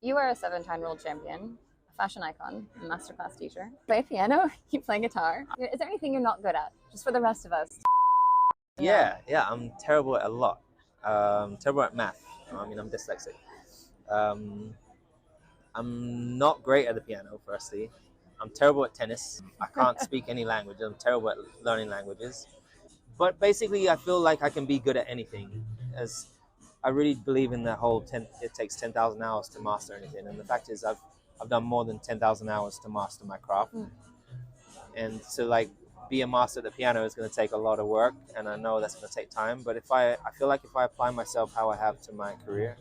You are a seven-time world champion, a fashion icon, a masterclass teacher. Play piano, you play guitar. Is there anything you're not good at? Just for the rest of us. Yeah, I'm terrible at a lot. Terrible at math. I mean, I'm dyslexic. Um, I'm not great at the piano, firstly. I'm terrible at tennis. I can't speak any language. I'm terrible at learning languages. But basically, I feel like I can be good at anything. As I really believe in that whole it takes 10,000 hours to master anything. And the fact is, I've done more than 10,000 hours to master my craft. And so, like, be a master at the piano is going to take a lot of work, and I know that's going to take time. But I feel like if I apply myself how I have to my career,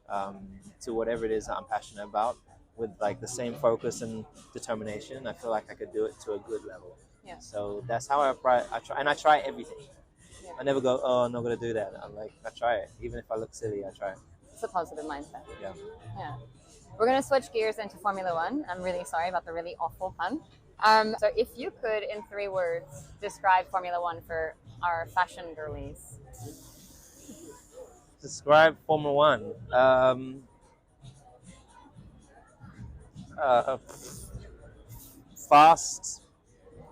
to whatever it is that I'm passionate about, with like the same focus and determination, I feel like I could do it to a good level. Yeah. So that's how I try everything. Yeah. I never go, oh, I'm not going to do that. I'm like, I try it. Even if I look silly, I try it. It's a positive mindset. Yeah. Yeah. We're going to switch gears into Formula One. I'm really sorry about the really awful pun. So if you could, in 3 words, describe Formula One for our fashion girlies. Describe Formula One. Fast,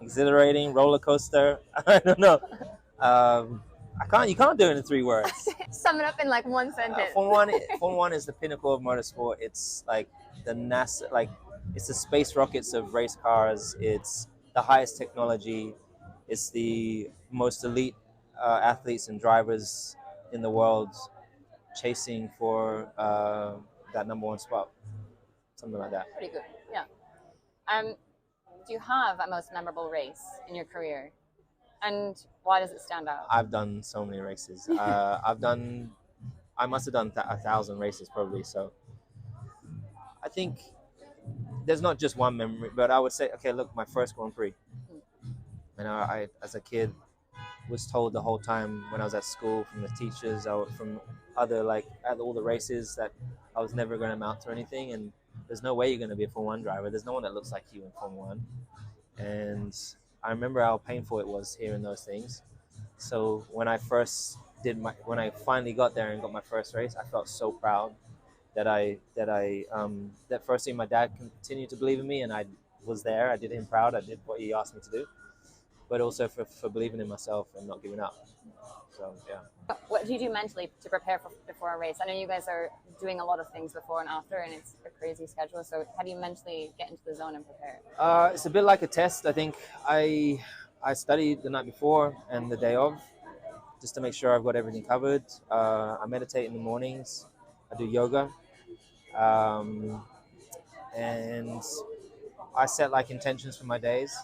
exhilarating, roller coaster. I don't know. You can't do it in 3 words. Sum it up in like 1 sentence. Formula One is the pinnacle of motorsport. It's like the NASA, like it's the space rockets of race cars. It's the highest technology. It's the most elite athletes and drivers in the world chasing for that #1 spot, something like that. Pretty good. Yeah. Do you have a most memorable race in your career, and why does it stand out? I've done so many races. I must have done 1,000 races probably. So I think there's not just one memory, but I would say, okay, look, my first Grand Prix. And I as a kid, was told the whole time when I was at school from the teachers, from other, like, at all the races, that I was never going to amount to anything. And there's no way you're going to be a Formula One driver. There's no one that looks like you in Formula One. And I remember how painful it was hearing those things. So when I finally got there and got my first race, I felt so proud that firstly my dad continued to believe in me, and I was there. I did him proud. I did what he asked me to do, but also for believing in myself and not giving up. So yeah. What do you do mentally to prepare before a race? I know you guys are doing a lot of things before and after, and it's a crazy schedule. So how do you mentally get into the zone and prepare? It's a bit like a test. I think I studied the night before and the day of, just to make sure I've got everything covered. I meditate in the mornings. I do yoga, and I set like intentions for my days.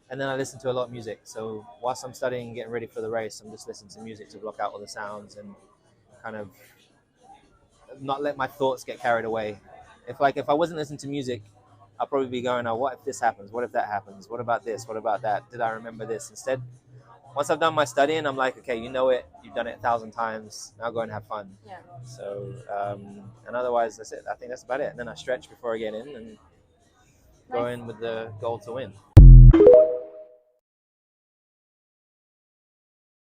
And then I listen to a lot of music. So whilst I'm studying and getting ready for the race, I'm just listening to music to block out all the sounds and kind of not let my thoughts get carried away. If I wasn't listening to music, I'll probably be going, oh, what if this happens? What if that happens? What about this? What about that? Did I remember this? Instead, once I've done my studying, I'm like, okay, you know it. You've done it 1,000 times. Now go and have fun. Yeah. So, and otherwise, that's it. I think that's about it. And then I stretch before I get in and go in with the goal to win.